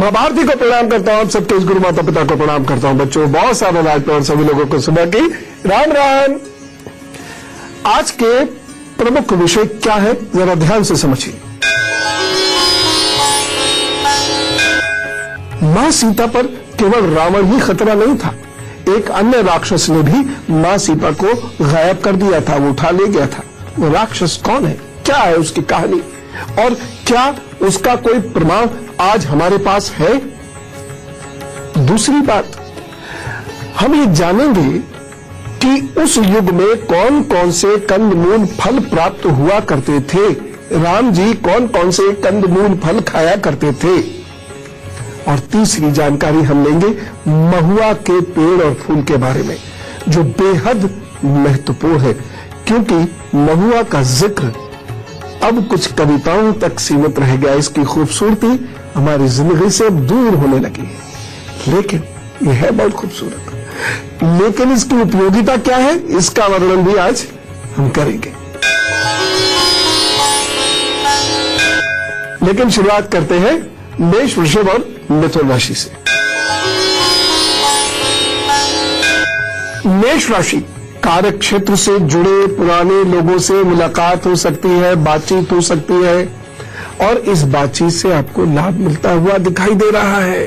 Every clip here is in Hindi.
माँ भारती को प्रणाम करता हूँ, सबके इस गुरु माता पिता को प्रणाम करता हूँ। बच्चों बहुत सारे राज और सभी लोगों को सुबह की राम राम। आज के प्रमुख विषय क्या है, जरा ध्यान से समझिए। मां सीता पर केवल रावण ही खतरा नहीं था, एक अन्य राक्षस ने भी मां सीता को गायब कर दिया था, वो उठा ले गया था। वो राक्षस कौन है, क्या है उसकी कहानी, और क्या उसका कोई प्रमाण आज हमारे पास है? दूसरी बात, हम ये जानेंगे कि उस युग में कौन कौन से कंदमूल फल प्राप्त हुआ करते थे। राम जी कौन कौन से कंदमूल फल खाया करते थे। और तीसरी जानकारी हम लेंगे महुआ के पेड़ और फूल के बारे में, जो बेहद महत्वपूर्ण है, क्योंकि महुआ का जिक्र अब कुछ कविताओं तक सीमित रह गया। इसकी खूबसूरती हमारी जिंदगी से अब दूर होने लगी है, लेकिन यह है बहुत खूबसूरत। लेकिन इसकी उपयोगिता क्या है, इसका वर्णन भी आज हम करेंगे। लेकिन शुरुआत करते हैं मेष, वृषभ और मिथुन राशि से। मेष राशि, कार्य क्षेत्र से जुड़े पुराने लोगों से मुलाकात हो सकती है, बातचीत हो सकती है, और इस बातचीत से आपको लाभ मिलता हुआ दिखाई दे रहा है।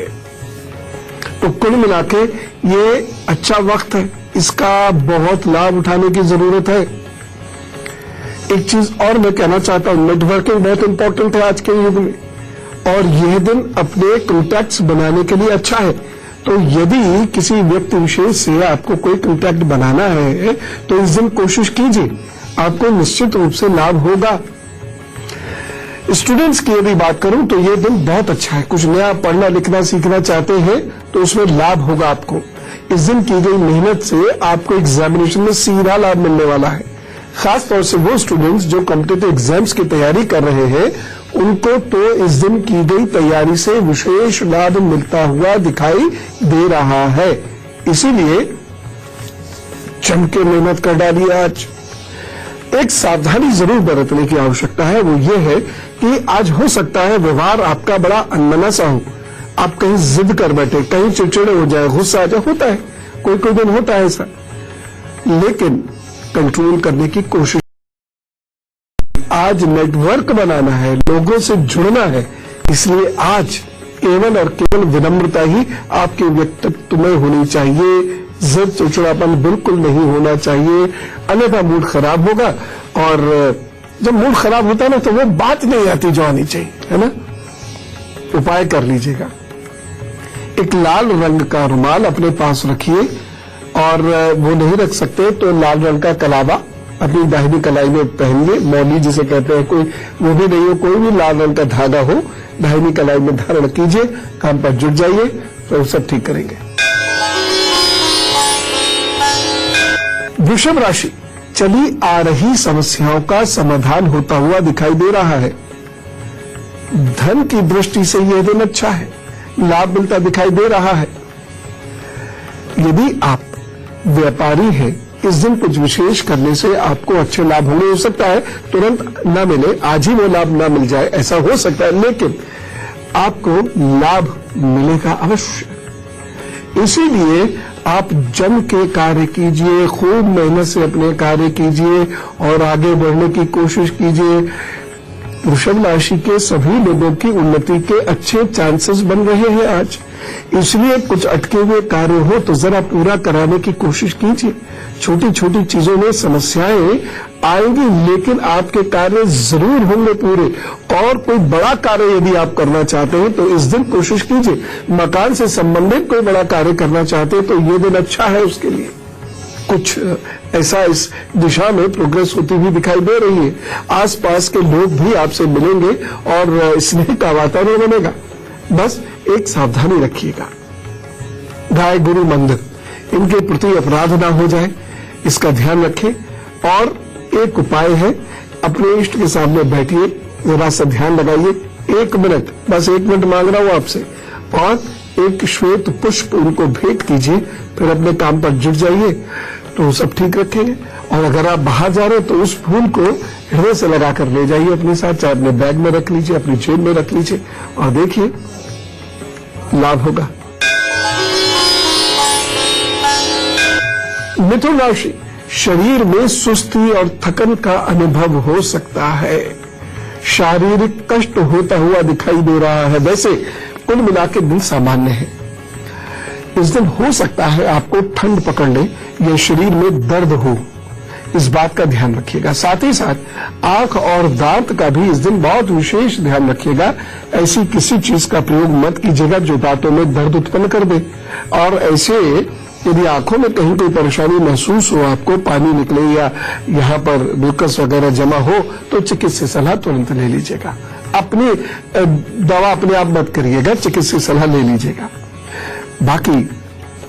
तो कुल मिला के ये अच्छा वक्त है, इसका बहुत लाभ उठाने की जरूरत है। एक चीज और मैं कहना चाहता हूं, नेटवर्किंग बहुत इंपॉर्टेंट है आज के युग में, और यह दिन अपने कॉन्टैक्ट्स बनाने के लिए अच्छा है। तो यदि किसी व्यक्ति विशेष से आपको कोई कॉन्टैक्ट बनाना है तो इस दिन कोशिश कीजिए, आपको निश्चित रूप से लाभ होगा। स्टूडेंट्स की यदि बात करूं तो यह दिन बहुत अच्छा है। कुछ नया पढ़ना लिखना सीखना चाहते हैं तो उसमें लाभ होगा आपको। इस दिन की गई मेहनत से आपको एग्जामिनेशन में सीधा लाभ मिलने वाला है। खासतौर से वो स्टूडेंट्स जो कॉम्पिटिटिव एग्जाम्स की तैयारी कर रहे हैं, उनको तो इस दिन की गई तैयारी से विशेष लाभ मिलता हुआ दिखाई दे रहा है। इसीलिए जम के मेहनत कर डालिए आज। एक सावधानी जरूर बरतने की आवश्यकता है, वो ये है कि आज हो सकता है व्यवहार आपका बड़ा अनमना सा हो, आप कहीं जिद कर बैठे, कहीं चिड़चिड़े हो जाए, गुस्सा आ जाए, होता है, कोई कोई दिन होता है ऐसा, लेकिन कंट्रोल करने की कोशिश। आज नेटवर्क बनाना है, लोगों से जुड़ना है, इसलिए आज केवल और केवल विनम्रता ही आपके व्यक्तित्व में होनी चाहिए। जिद चिड़चिड़ापन बिल्कुल नहीं होना चाहिए, अन्यथा मूड खराब होगा। और जब मूड खराब होता है ना, तो वो बात नहीं आती जो आनी चाहिए, है ना। उपाय कर लीजिएगा, एक लाल रंग का रुमाल अपने पास रखिए, और वो नहीं रख सकते तो लाल रंग का कलावा अपनी दाहिनी कलाई में पहनिए, मौली जिसे कहते हैं, कोई वो भी नहीं हो, कोई भी लाल रंग का धागा हो, दाहिनी कलाई में धारण कीजिए, काम पर जुट जाइए, तो सब ठीक करेंगे। वृषभ राशि, चली आ रही समस्याओं का समाधान होता हुआ दिखाई दे रहा है। धन की दृष्टि से यह दिन अच्छा है, लाभ मिलता दिखाई दे रहा है। यदि आप व्यापारी हैं, इस दिन कुछ विशेष करने से आपको अच्छे लाभ होंगे। हो सकता है तुरंत ना मिले, आज ही वो लाभ ना मिल जाए, ऐसा हो सकता है, लेकिन आपको लाभ मिलेगा अवश्य। इसीलिए आप जम के कार्य कीजिए, खूब मेहनत से अपने कार्य कीजिए और आगे बढ़ने की कोशिश कीजिए। वृषभ राशि के सभी लोगों की उन्नति के अच्छे चांसेस बन रहे हैं आज, इसलिए कुछ अटके हुए कार्य हो तो जरा पूरा कराने की कोशिश कीजिए। छोटी छोटी चीजों में समस्याएं आएंगी, लेकिन आपके कार्य जरूर होंगे पूरे। और कोई बड़ा कार्य यदि आप करना चाहते हैं तो इस दिन कोशिश कीजिए। मकान से संबंधित कोई बड़ा कार्य करना चाहते हैं तो ये दिन अच्छा है उसके लिए। कुछ ऐसा इस दिशा में प्रोग्रेस होती हुई दिखाई दे रही है। आसपास के लोग भी आपसे मिलेंगे और स्नेह का वातावरण बनेगा। बस एक सावधानी रखिएगा, गाय गुरु मंदिर इनके प्रति अपराध ना हो जाए, इसका ध्यान रखें। और एक उपाय है, अपने इष्ट के सामने बैठिए, जरा सा ध्यान लगाइए, 1 मिनट, बस 1 मिनट मांग रहा हूं आपसे, और एक श्वेत पुष्प उनको भेंट कीजिए, फिर अपने काम पर जुट जाइए, तो सब ठीक रखेंगे। और अगर आप बाहर जा रहे हो तो उस फूल को हृदय से लगा कर ले जाइए अपने साथ, चाहे अपने बैग में रख लीजिए, अपनी जेब में रख लीजिए, और देखिए लाभ होगा। मिथुन राशि, शरीर में सुस्ती और थकन का अनुभव हो सकता है। शारीरिक कष्ट होता हुआ दिखाई दे रहा है। वैसे कुल मिला के दिन सामान्य है। इस दिन हो सकता है आपको ठंड पकड़ ले या शरीर में दर्द हो, इस बात का ध्यान रखिएगा। साथ ही साथ आंख और दांत का भी इस दिन बहुत विशेष ध्यान रखिएगा। ऐसी किसी चीज का प्रयोग मत कीजिएगा जो दांतों में दर्द उत्पन्न कर दे। और ऐसे यदि आंखों में कहीं कोई परेशानी महसूस हो, आपको पानी निकले या यहाँ पर ग्लूकोज वगैरह जमा हो, तो चिकित्सक सलाह तुरंत ले लीजिएगा। अपनी दवा अपने आप मत करिएगा, चिकित्सक सलाह ले लीजिएगा। बाकी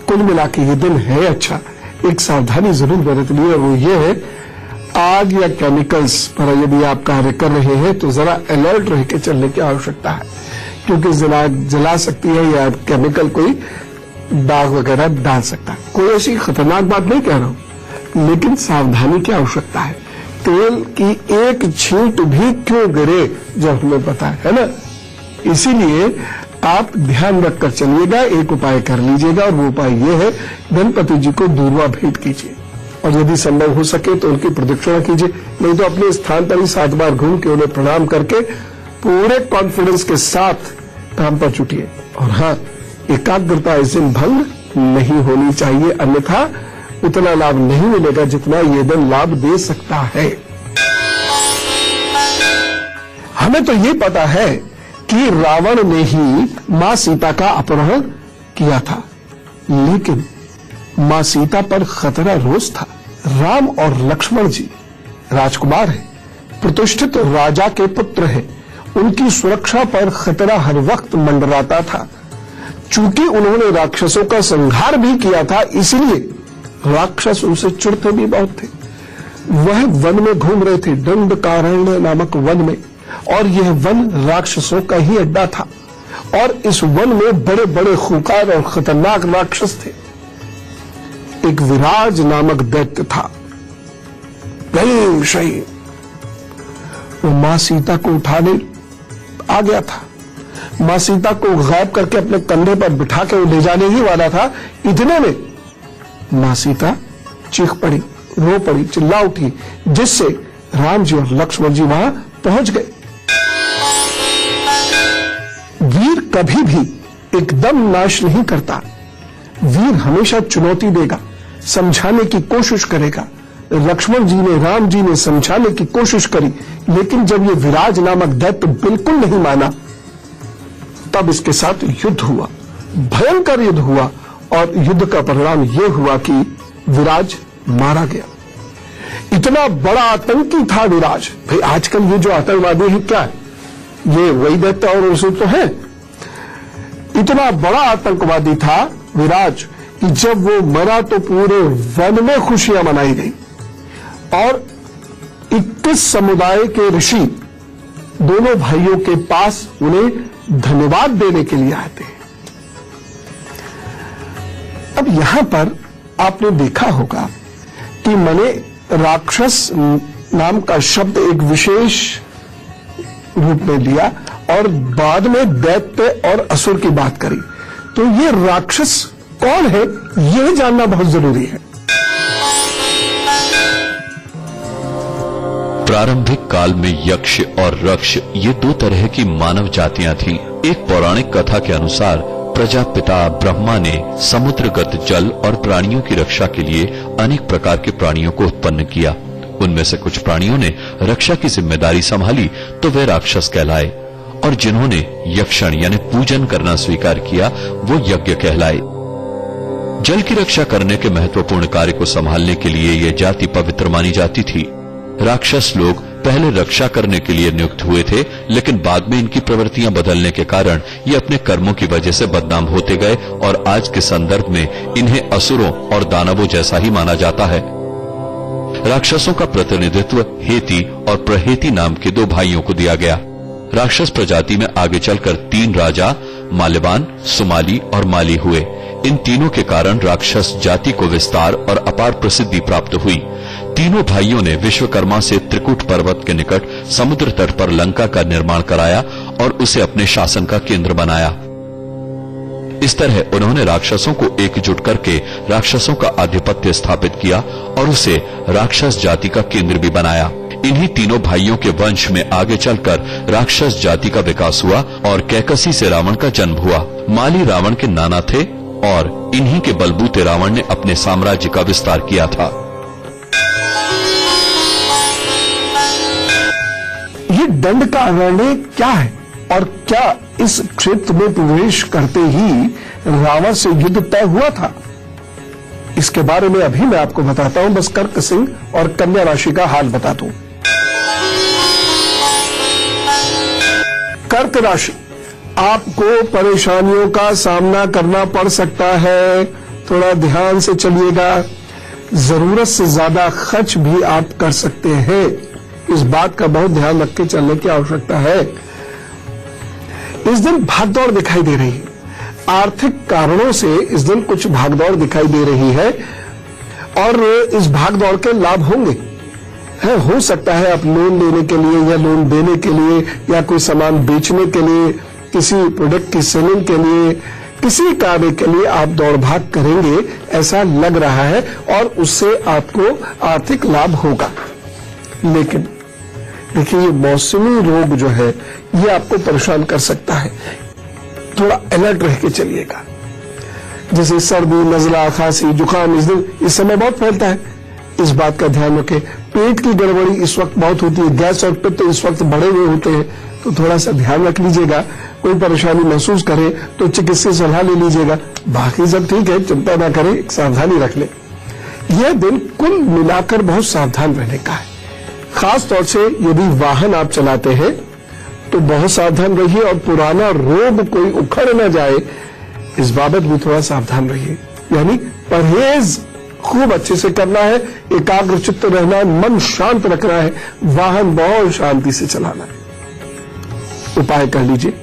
कुल मिला के ये दिन है अच्छा। एक सावधानी जरूर बरतनी है, वो ये है आग या केमिकल्स पर यदि आप कार्य कर रहे हैं तो जरा अलर्ट रह के चलने की आवश्यकता है, क्योंकि जला सकती है या केमिकल कोई दाग वगैरह डाल सकता है। कोई ऐसी खतरनाक बात नहीं कह रहा हूं, लेकिन सावधानी की आवश्यकता है। तेल की एक छींट भी क्यों गिरे जब हमें पता है ना। इसीलिए आप ध्यान रखकर चलिएगा। एक उपाय कर लीजिएगा और वो उपाय ये है, गणपति जी को दूर्वा भेंट कीजिए और यदि संभव हो सके तो उनकी प्रदक्षिणा कीजिए, नहीं तो अपने स्थान पर ही 7 बार घूम के उन्हें प्रणाम करके पूरे कॉन्फिडेंस के साथ काम पर जुटिए। और हाँ, एकाग्रता इस दिन भंग नहीं होनी चाहिए, अन्यथा उतना लाभ नहीं मिलेगा जितना ये दिन लाभ दे सकता है। हमें तो ये पता है कि रावण ने ही मां सीता का अपहरण किया था, लेकिन मां सीता पर खतरा रोज था। राम और लक्ष्मण जी राजकुमार हैं, प्रतिष्ठित राजा के पुत्र हैं, उनकी सुरक्षा पर खतरा हर वक्त मंडराता था। चूंकि उन्होंने राक्षसों का संहार भी किया था, इसलिए राक्षस उनसे चिढ़ते भी बहुत थे। वह वन में घूम रहे थे, दंडकारण्य नामक वन में, और यह वन राक्षसों का ही अड्डा था। और इस वन में बड़े बड़े खूंखार और खतरनाक राक्षस थे। एक विराज नामक दैत्य था, बलशाली। वो मां सीता को उठाने आ गया था, मां सीता को गायब करके अपने कंधे पर बिठा के वो ले जाने ही वाला था। इतने में मां सीता चीख पड़ी, रो पड़ी, चिल्ला उठी, जिससे राम जी और लक्ष्मण जी वहां पहुंच गए। वीर कभी भी एकदम नाश नहीं करता। वीर हमेशा चुनौती देगा, समझाने की कोशिश करेगा। लक्ष्मण जी ने, राम जी ने समझाने की कोशिश करी, लेकिन जब ये विराज नामक दैत्य बिल्कुल नहीं माना, तब इसके साथ युद्ध हुआ, भयंकर युद्ध हुआ। और युद्ध का परिणाम यह हुआ कि विराज मारा गया। इतना बड़ा आतंकी था विराज। भाई आजकल ये जो आतंकवादी है क्या है, ये वही दैत्य और उसे तो है। इतना बड़ा आतंकवादी था विराज कि जब वो मरा तो पूरे वन में खुशियां मनाई गई और 21 समुदाय के ऋषि दोनों भाइयों के पास उन्हें धन्यवाद देने के लिए आए थे। अब यहां पर आपने देखा होगा कि मैंने राक्षस नाम का शब्द एक विशेष रूप में लिया और बाद में दैत्य और असुर की बात करी। तो ये राक्षस कौन है, यह जानना बहुत जरूरी है। प्रारंभिक काल में यक्ष और रक्ष ये 2 तरह की मानव जातियां थीं। एक पौराणिक कथा के अनुसार प्रजापिता ब्रह्मा ने समुद्रगत जल और प्राणियों की रक्षा के लिए अनेक प्रकार के प्राणियों को उत्पन्न किया। उनमें से कुछ प्राणियों ने रक्षा की जिम्मेदारी संभाली तो वे राक्षस कहलाए, और जिन्होंने यक्षण यानी पूजन करना स्वीकार किया वो यज्ञ कहलाए। जल की रक्षा करने के महत्वपूर्ण कार्य को संभालने के लिए ये जाति पवित्र मानी जाती थी। राक्षस लोग पहले रक्षा करने के लिए नियुक्त हुए थे, लेकिन बाद में इनकी प्रवृत्तियां बदलने के कारण ये अपने कर्मों की वजह से बदनाम होते गए और आज के संदर्भ में इन्हें असुरों और दानवों जैसा ही माना जाता है। राक्षसों का प्रतिनिधित्व हेती और प्रहेती नाम के 2 भाइयों को दिया गया। राक्षस प्रजाति में आगे चलकर 3 राजा माल्यवान, सुमाली और माली हुए। इन तीनों के कारण राक्षस जाति को विस्तार और अपार प्रसिद्धि प्राप्त हुई। तीनों भाइयों ने विश्वकर्मा से त्रिकुट पर्वत के निकट समुद्र तट पर लंका का निर्माण कराया और उसे अपने शासन का केंद्र बनाया। इस तरह उन्होंने राक्षसों को एकजुट करके राक्षसों का आधिपत्य स्थापित किया और उसे राक्षस जाति का केंद्र भी बनाया। इन्हीं तीनों भाइयों के वंश में आगे चलकर राक्षस जाति का विकास हुआ और कैकसी से रावण का जन्म हुआ। माली रावण के नाना थे और इन्हीं के बलबूते रावण ने अपने साम्राज्य का विस्तार किया था। ये दंड का अरण्य क्या है और क्या इस क्षेत्र में प्रवेश करते ही रावण से युद्ध तय हुआ था? इसके बारे में अभी मैं आपको बताता हूं, बस कर्क सिंह और कन्या राशि का हाल बता दूं। कर्क राशि, आपको परेशानियों का सामना करना पड़ सकता है, थोड़ा ध्यान से चलिएगा। जरूरत से ज्यादा खर्च भी आप कर सकते हैं, इस बात का बहुत ध्यान रख के चलने की आवश्यकता है। इस दिन भागदौड़ दिखाई दे रही है, आर्थिक कारणों से इस दिन कुछ भागदौड़ दिखाई दे रही है और इस भागदौड़ के लाभ होंगे। हो सकता है आप लोन लेने के लिए या लोन देने के लिए या कोई सामान बेचने के लिए, किसी प्रोडक्ट की सेलिंग के लिए, किसी कार्य के लिए आप दौड़ भाग करेंगे, ऐसा लग रहा है और उससे आपको आर्थिक लाभ होगा। लेकिन देखिए, ये मौसमी रोग जो है ये आपको परेशान कर सकता है, थोड़ा अलर्ट रह के चलिएगा। जैसे सर्दी, नजला, खांसी, जुकाम इस समय बहुत फैलता है, इस बात का ध्यान रखें। पेट की गड़बड़ी इस वक्त बहुत होती है, गैस और पित्त तो इस वक्त बढ़े हुए होते हैं, तो थोड़ा सा ध्यान रख लीजिएगा। कोई परेशानी महसूस करे तो चिकित्सकीय सलाह ले लीजिएगा। बाकी सब ठीक है, चिंता ना करें, सावधानी रख ले। यह दिन कुल मिलाकर बहुत सावधान रहने का है। खास तौर से यदि वाहन आप चलाते हैं तो बहुत सावधान रहिए और पुराना रोग कोई उखड़ न जाए, इस बाबत भी थोड़ा सावधान रहिए। यानी परहेज खूब अच्छे से करना है, एकाग्र चित्त रहना है, मन शांत रखना है, वाहन बहुत शांति से चलाना है। उपाय कर लीजिए।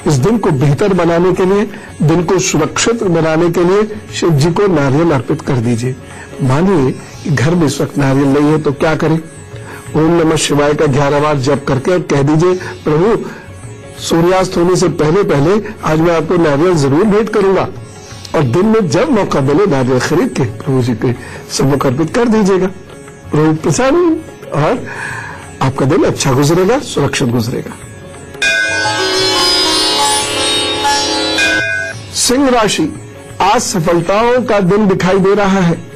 इस दिन को बेहतर बनाने के लिए, दिन को सुरक्षित बनाने के लिए शिव जी को नारियल अर्पित कर दीजिए। मानिए कि घर में इस वक्त नारियल नहीं है तो क्या करें? ओम नमः शिवाय का 11 बार जप करके कह दीजिए, प्रभु सूर्यास्त होने से पहले पहले आज मैं आपको नारियल जरूर भेंट करूंगा, और दिन में जब मौका मिले नारियल खरीद के प्रभु जी के सम्मुख अर्पित कर दीजिएगा। प्रभु प्रसन्न और आपका दिन अच्छा गुजरेगा, सुरक्षित गुजरेगा। सिंह राशि, आज सफलताओं का दिन दिखाई दे रहा है।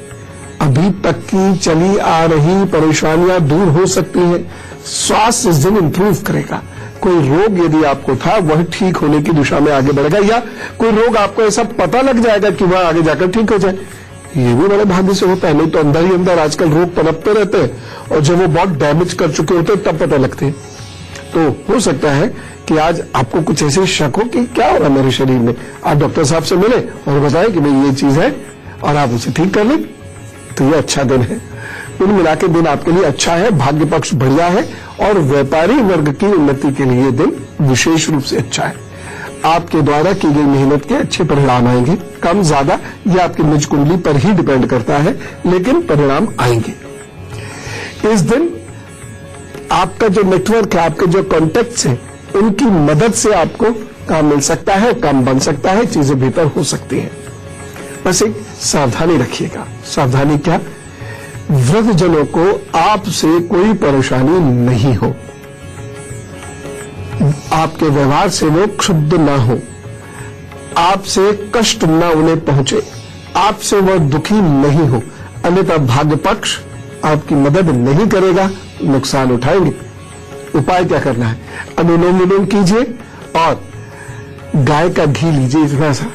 अभी तक की चली आ रही परेशानियां दूर हो सकती हैं। स्वास्थ्य इस दिन इंप्रूव करेगा। कोई रोग यदि आपको था वह ठीक होने की दिशा में आगे बढ़ेगा, या कोई रोग आपको ऐसा पता लग जाएगा कि वह आगे जाकर ठीक हो जाए। ये भी बड़े भाग्य से होता है, नहीं तो अंदर ही अंदर आजकल रोग पनपते रहते हैं और जब वो बहुत डैमेज कर चुके होते हैं तब पता लगते हैं। तो हो सकता है कि आज आपको कुछ ऐसे शक हो कि क्या हो रहा है मेरे शरीर में, आप डॉक्टर साहब से मिले और बताएं कि भाई ये चीज है और आप उसे ठीक कर लें, तो ये अच्छा दिन है। कुल मिला के दिन आपके लिए अच्छा है, भाग्य पक्ष बढ़िया है और व्यापारी वर्ग की उन्नति के लिए दिन विशेष रूप से अच्छा है। आपके द्वारा की गई मेहनत के अच्छे परिणाम आएंगे। कम ज्यादा ये आपकी निज कुंडली पर ही डिपेंड करता है, लेकिन परिणाम आएंगे। इस दिन आपका जो नेटवर्क है, आपके जो कॉन्टेक्ट्स हैं, उनकी मदद से आपको काम मिल सकता है, काम बन सकता है, चीजें बेहतर हो सकती हैं। बस एक सावधानी रखिएगा। सावधानी क्या? वृद्धजनों को आपसे कोई परेशानी नहीं हो, आपके व्यवहार से वो क्षुब्ध ना हो, आपसे कष्ट ना उन्हें पहुंचे, आपसे वह दुखी नहीं हो, अन्यथा भाग्य पक्ष आपकी मदद नहीं करेगा, नुकसान उठाएंगे। उपाय क्या करना है? अनुलोम विलोम कीजिए और गाय का घी लीजिए थोड़ा सा,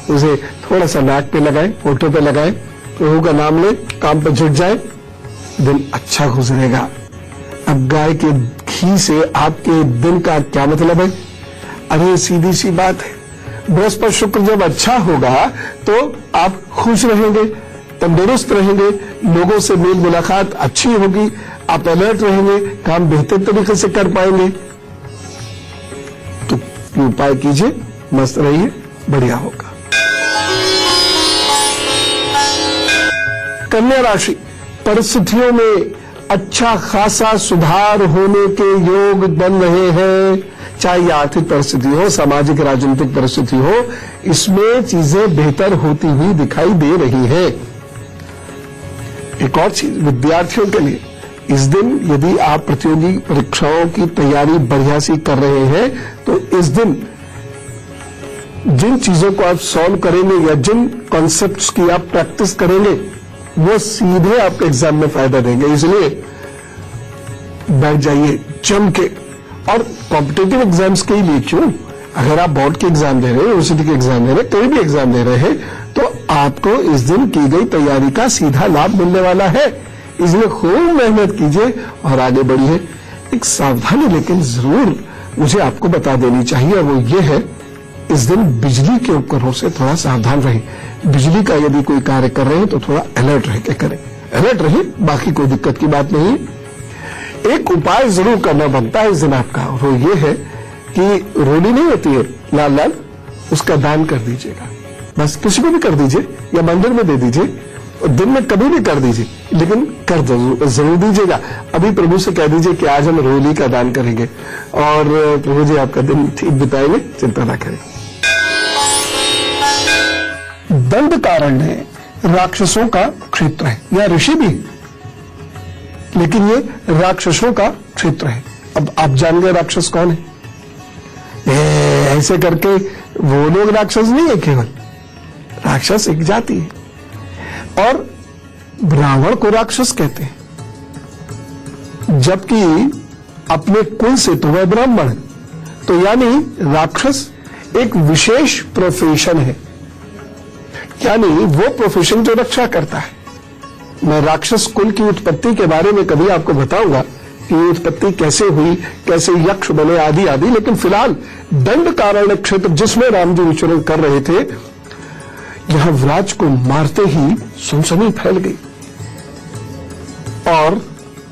उसे थोड़ा सा नाक पे लगाएं, होठों पे लगाएं, प्रभु का नाम ले, काम पे जुट जाए, दिन अच्छा गुजरेगा। अब गाय के घी से आपके दिन का क्या मतलब है? अरे सीधी सी बात है, बृहस्पति शुक्र जब अच्छा होगा तो आप खुश रहेंगे, तंदुरुस्त रहेंगे, लोगों से मेल मुलाकात अच्छी होगी, आप अलर्ट रहेंगे, काम बेहतर तरीके से कर पाएंगे। तो उपाय कीजिए, मस्त रहिए, बढ़िया होगा। कन्या राशि, परिस्थितियों में अच्छा खासा सुधार होने के योग बन रहे हैं। चाहे ये आर्थिक परिस्थिति हो, सामाजिक राजनीतिक परिस्थिति हो, इसमें चीजें बेहतर होती हुई दिखाई दे रही है। एक और चीज विद्यार्थियों के लिए, इस दिन यदि आप प्रतियोगी परीक्षाओं की तैयारी बढ़िया सी कर रहे हैं तो इस दिन जिन चीजों को आप सॉल्व करेंगे या जिन कॉन्सेप्ट्स की आप प्रैक्टिस करेंगे वो सीधे आपके एग्जाम में फायदा देंगे। इसलिए बैठ जाइए जम के। और कॉम्पिटिटिव एग्जाम्स के लिए क्यों, अगर आप बोर्ड के एग्जाम दे रहे हैं, यूनिवर्सिटी के एग्जाम दे रहे हैं, कोई भी एग्जाम दे रहे हैं, तो आपको इस दिन की गई तैयारी का सीधा लाभ मिलने वाला है। इसलिए खूब मेहनत कीजिए और आगे बढ़िए। एक सावधानी लेकिन जरूर मुझे आपको बता देनी चाहिए, और वो ये है, इस दिन बिजली के उपकरणों से थोड़ा सावधान रहें। बिजली का यदि कोई कार्य कर रहे हैं तो थोड़ा अलर्ट रह के करें। अलर्ट रहिए, बाकी कोई दिक्कत की बात नहीं। एक उपाय जरूर करना बनता है इस दिन आपका, और वो ये है कि रोली नहीं होती है लाल लाल, उसका दान कर दीजिएगा। बस किसी को भी कर दीजिए या मंदिर में दे दीजिए, और दिन में कभी भी कर दीजिए, लेकिन कर जरूर दीजिएगा। अभी प्रभु से कह दीजिए कि आज हम रोली का दान करेंगे, और प्रभु जी आपका दिन ठीक बिताएंगे, चिंता ना करें। दंडकारण्य राक्षसों का क्षेत्र है, या ऋषि भी, लेकिन ये राक्षसों का क्षेत्र है। अब आप जान गए राक्षस कौन है? ऐसे करके वो लोग राक्षस नहीं है, केवल राक्षस एक जाति है, और ब्राह्मण को राक्षस कहते हैं, जबकि अपने कुल से तो वह ब्राह्मण है। तो यानी राक्षस एक विशेष प्रोफेशन है, यानी वो प्रोफेशन जो रक्षा करता है। मैं राक्षस कुल की उत्पत्ति के बारे में कभी आपको बताऊंगा कि उत्पत्ति कैसे हुई, कैसे यक्ष बने, आदि आदि। लेकिन फिलहाल दंडकारण्य क्षेत्र जिसमें राम जी विचरण कर रहे थे, यहां व्राज को मारते ही सनसनी फैल गई, और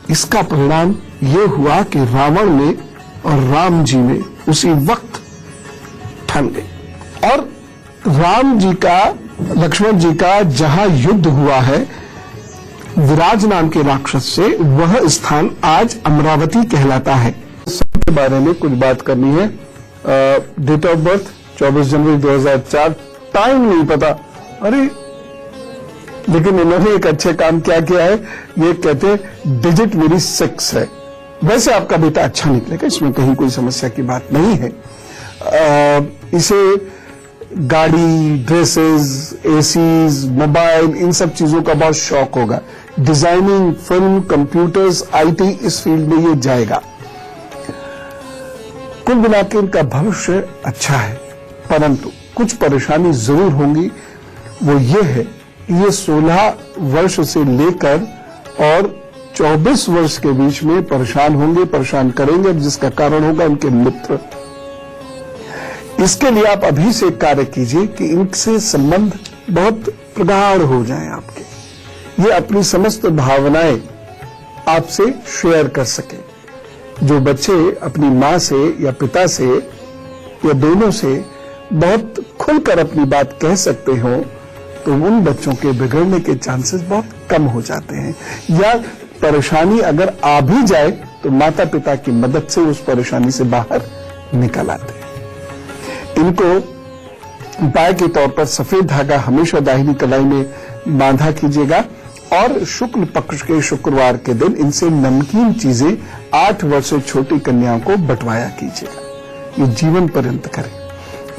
इसका परिणाम यह हुआ कि रावण ने और राम जी ने उसी वक्त ठान गए। और राम जी का, लक्ष्मण जी का जहां युद्ध हुआ है विराज नाम के राक्षस से, वह स्थान आज अमरावती कहलाता है। सबके बारे में कुछ बात करनी है। डेट ऑफ बर्थ 24 जनवरी 2004, टाइम नहीं पता। अरे लेकिन इन्होंने एक अच्छे काम क्या किया है, ये कहते हैं डिजिट मेरी 6 है। वैसे आपका बेटा अच्छा निकलेगा, इसमें कहीं कोई समस्या की बात नहीं है। इसे गाड़ी, ड्रेसेस, एसीज, मोबाइल, इन सब चीजों का बहुत शौक होगा। डिजाइनिंग, फिल्म, कंप्यूटर्स, आईटी, इस फील्ड में ये जाएगा। कुल मिलाकर इनका भविष्य अच्छा है, परंतु कुछ परेशानी जरूर होंगी। वो ये है कि ये 16 वर्ष से लेकर और 24 वर्ष के बीच में परेशान होंगे, परेशान करेंगे, जिसका कारण होगा उनके मित्र। इसके लिए आप अभी से कार्य कीजिए कि इनसे संबंध बहुत प्रगाढ़ हो जाएं आपके, ये अपनी समस्त भावनाएं आपसे शेयर कर सके। जो बच्चे अपनी मां से या पिता से या दोनों से बहुत खुलकर अपनी बात कह सकते हो, तो उन बच्चों के बिगड़ने के चांसेस बहुत कम हो जाते हैं। या परेशानी अगर आ भी जाए तो माता पिता की मदद से उस परेशानी से बाहर निकल आते हैं। इनको उपाय के तौर पर सफेद धागा हमेशा दाहिनी कलाई में बांधा कीजिएगा, और शुक्ल पक्ष के शुक्रवार के दिन इनसे नमकीन चीजें 8 वर्ष से छोटी कन्याओं को बंटवाया कीजिएगा। ये जीवन पर्यंत करें।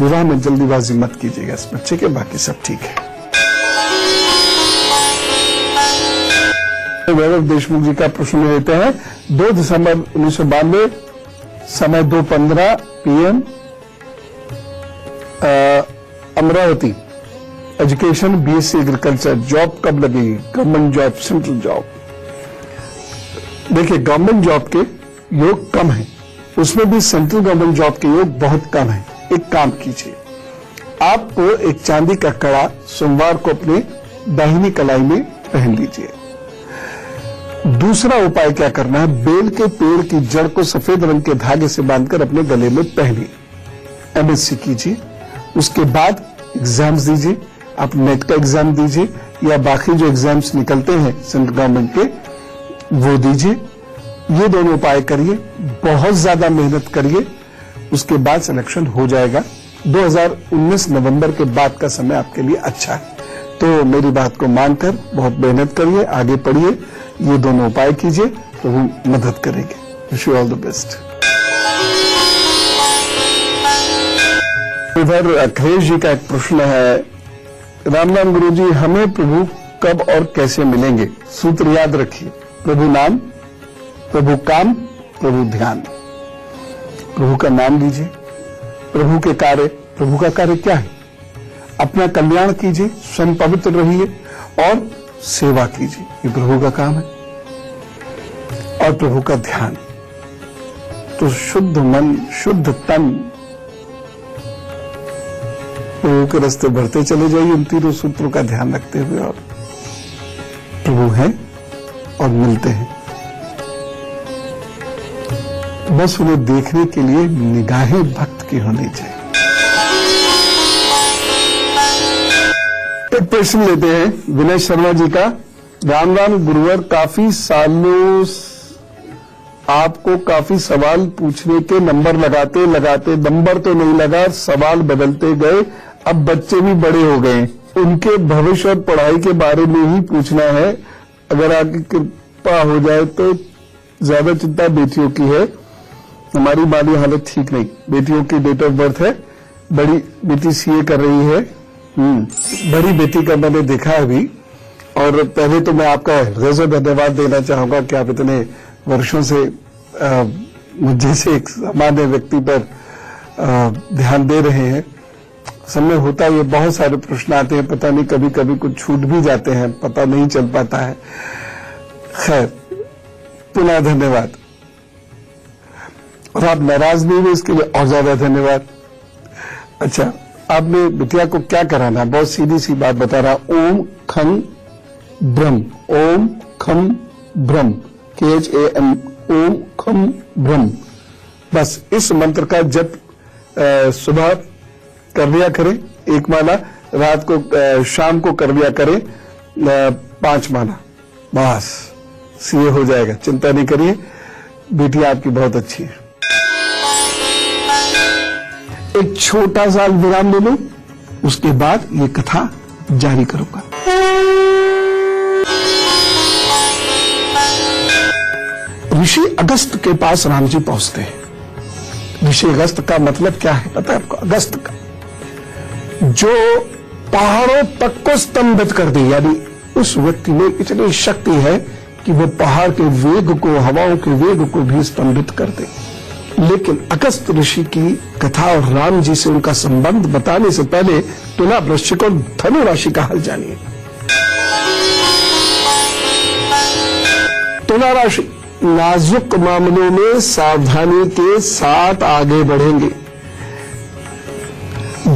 विवाह में जल्दीबाजी मत कीजिएगा इस बच्चे के, बाकी सब ठीक है। वैभव देशमुख जी का प्रश्न लेते हैं। 2 दिसंबर 1992, समय 2:15 PM, Amravati. Education BSc agriculture. Job कब लगेगी? Government job, central job. देखिए, गवर्नमेंट जॉब के योग कम है, उसमें भी सेंट्रल गवर्नमेंट जॉब के योग बहुत कम है। एक काम कीजिए, आपको एक चांदी का कड़ा सोमवार को अपने दाहिनी कलाई में पहन लीजिए। दूसरा उपाय क्या करना है, बेल के पेड़ की जड़ को सफेद रंग के धागे से बांधकर अपने गले में पहनिए। MSc कीजिए, उसके बाद एग्जाम्स दीजिए। आप नेट का एग्जाम दीजिए या बाकी जो एग्जाम्स निकलते हैं सेंट्रल गवर्नमेंट के, वो दीजिए। ये दोनों उपाय करिए, बहुत ज्यादा मेहनत करिए, उसके बाद सिलेक्शन हो जाएगा। 2019 नवंबर के बाद का समय आपके लिए अच्छा है। तो मेरी बात को मानकर बहुत मेहनत करिए, आगे पढ़िए, ये दोनों उपाय कीजिए, तो वो मदद करेंगे। Wish you all the best. इधर अखिलेश जी का एक प्रश्न है, राम राम गुरु जी, हमें प्रभु कब और कैसे मिलेंगे? सूत्र याद रखिए, प्रभु नाम, प्रभु काम, प्रभु ध्यान। प्रभु का नाम लीजिए, प्रभु के कार्य, प्रभु का कार्य क्या है? अपना कल्याण कीजिए, स्वयं पवित्र रहिए और सेवा कीजिए, ये प्रभु का काम है। और प्रभु का ध्यान, तो शुद्ध मन, शुद्ध तन, प्रभु के रास्ते बढ़ते चले जाइए इन तीनों सूत्रों का ध्यान रखते हुए, और प्रभु हैं और मिलते हैं। बस उन्हें देखने के लिए निगाहें भक्त की होनी चाहिए। एक प्रश्न लेते हैं विनय शर्मा जी का। राम राम गुरुवर, काफी सालों आपको काफी सवाल पूछने के नंबर लगाते लगाते नंबर तो नहीं लगा, सवाल बदलते गए, अब बच्चे भी बड़े हो गए, उनके भविष्य और पढ़ाई के बारे में ही पूछना है। अगर आपकी कृपा हो जाए तो। ज्यादा चिंता बेटियों की है, हमारी माली हालत ठीक नहीं। बेटियों की डेट ऑफ बर्थ है, बड़ी बेटी सीए कर रही है, बड़ी बेटी का मैंने देखा है अभी। और पहले तो मैं आपका हृदय से धन्यवाद देना चाहूंगा कि आप इतने वर्षों से मुझे से एक सामान्य व्यक्ति पर ध्यान दे रहे हैं। समय होता है, ये बहुत सारे प्रश्न आते हैं, पता नहीं कभी कभी कुछ छूट भी जाते हैं, पता नहीं चल पाता है। खैर, पुनः धन्यवाद, और आप नाराज नहीं हुए इसके लिए और ज्यादा धन्यवाद। अच्छा, आपने बिटिया को क्या कराना है? बहुत सीधी सी बात बता रहा, ओम खम ब्रह्म, ओम खम ब्रह्म, KHAM, ओम खम ब्रह्म। बस इस मंत्र का जप सुबह कर लिया करें 1 माला, रात को शाम को कर लिया करें 5 माला, बस सीए हो जाएगा। चिंता नहीं करिए, बेटी आपकी बहुत अच्छी है। एक छोटा सा विराम ले लो, उसके बाद ये कथा जारी करूंगा। ऋषि अगस्त के पास राम जी पहुंचते हैं। ऋषि अगस्त का मतलब क्या है पता है आपको? अगस्त का जो पहाड़ों तक को स्तंभित कर दे, यानी उस व्यक्ति में इतनी शक्ति है कि वो पहाड़ के वेग को, हवाओं के वेग को भी स्तंभित कर दे। लेकिन अगस्त ऋषि की कथा और राम जी से उनका संबंध बताने से पहले तुला, वृश्चिक और धनु राशि का हाल जानिए। तुला राशि नाजुक मामलों में सावधानी के साथ आगे बढ़ेंगे।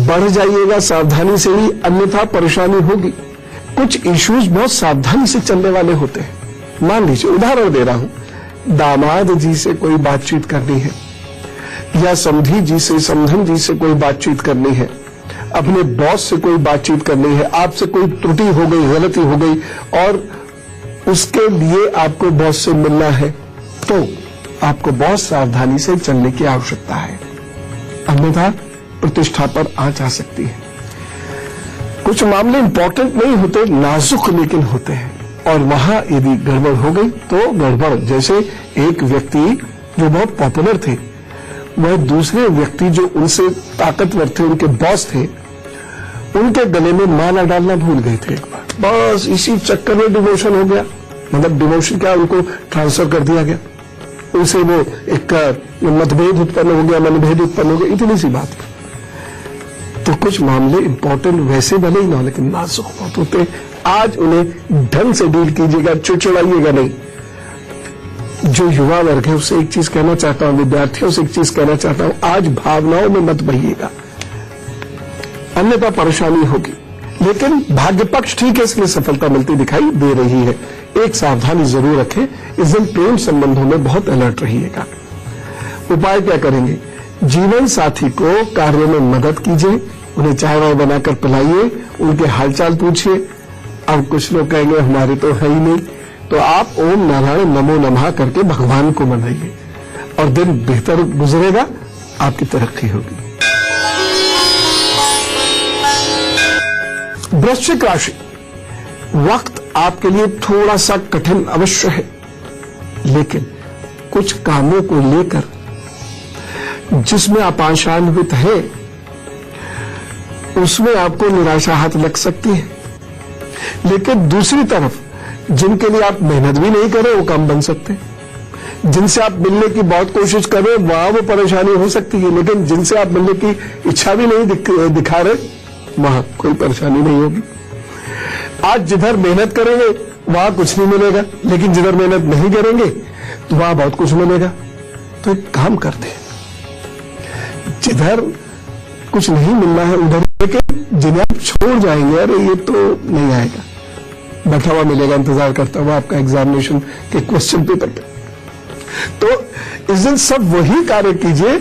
बढ़ जाइएगा सावधानी से ही, अन्यथा परेशानी होगी। कुछ इश्यूज बहुत सावधानी से चलने वाले होते हैं। मान लीजिए, उदाहरण दे रहा हूं, दामाद जी से कोई बातचीत करनी है, या समधी जी से, समधन जी से कोई बातचीत करनी है, अपने बॉस से कोई बातचीत करनी है, आपसे कोई त्रुटि हो गई, गलती हो गई और उसके लिए आपको बॉस से मिलना है, तो आपको बहुत सावधानी से चलने की आवश्यकता है, अन्यथा प्रतिष्ठा पर आंच आ सकती है। कुछ मामले इंपॉर्टेंट नहीं होते, नाजुक लेकिन होते हैं, और वहां यदि गड़बड़ हो गई तो गड़बड़। जैसे एक व्यक्ति जो बहुत पॉपुलर थे, वह दूसरे व्यक्ति जो उनसे ताकतवर थे, उनके बॉस थे, उनके गले में माला डालना भूल गए थे एक बार। बस इसी चक्कर में डिमोशन हो गया। मतलब डिमोशन क्या, उनको ट्रांसफर कर दिया गया, उनसे वो एक मतभेद उत्पन्न हो गया, मनभेद उत्पन्न हो गया, इतनी सी बात। तो कुछ मामले इंपॉर्टेंट वैसे भले ही ना, लेकिन नाजुक बहुत होते। आज उन्हें ढंग से डील कीजिएगा, चिड़चिड़ाइएगा नहीं। जो युवा वर्ग है उससे एक चीज कहना चाहता हूं, विद्यार्थियों से एक चीज कहना चाहता हूं, आज भावनाओं में मत बहिएगा, अन्यथा परेशानी होगी। लेकिन भाग्य पक्ष ठीक है, इसलिए सफलता मिलती दिखाई दे रही है। एक सावधानी जरूर रखें, इस दिन प्रेम संबंधों में बहुत अलर्ट रहिएगा। उपाय क्या करेंगे? जीवन साथी को कार्य में मदद कीजिए, उन्हें चाय वाय बनाकर पिलाइए, उनके हालचाल पूछिए। अब कुछ लोग कहेंगे हमारे तो है ही नहीं, तो आप ओम नारायण नमो नमः करके भगवान को मनाइए और दिन बेहतर गुजरेगा आपकी तरक्की होगी। वृश्चिक राशि, वक्त आपके लिए थोड़ा सा कठिन अवश्य है, लेकिन कुछ कामों को लेकर जिसमें आप आशान्वित है उसमें आपको निराशा हाथ लग सकती है, लेकिन दूसरी तरफ जिनके लिए आप मेहनत भी नहीं करें वो काम बन सकते हैं। जिनसे आप मिलने की बहुत कोशिश कर रहे वहां वो परेशानी हो सकती है, लेकिन जिनसे आप मिलने की इच्छा भी नहीं दिखा रहे वहां कोई परेशानी नहीं होगी। आज जिधर मेहनत करेंगे वहां कुछ नहीं मिलेगा, लेकिन जिधर मेहनत नहीं करेंगे तो वहां बहुत कुछ मिलेगा। तो एक काम करते हैं, जिधर कुछ नहीं मिलना है उधर, लेकिन जिन्हें आप छोड़ जाएंगे अरे ये तो नहीं आएगा, बैठा हुआ मिलेगा इंतजार करता हुआ आपका एग्जामिनेशन के क्वेश्चन पेपर पे, तो इस दिन सब वही कार्य कीजिए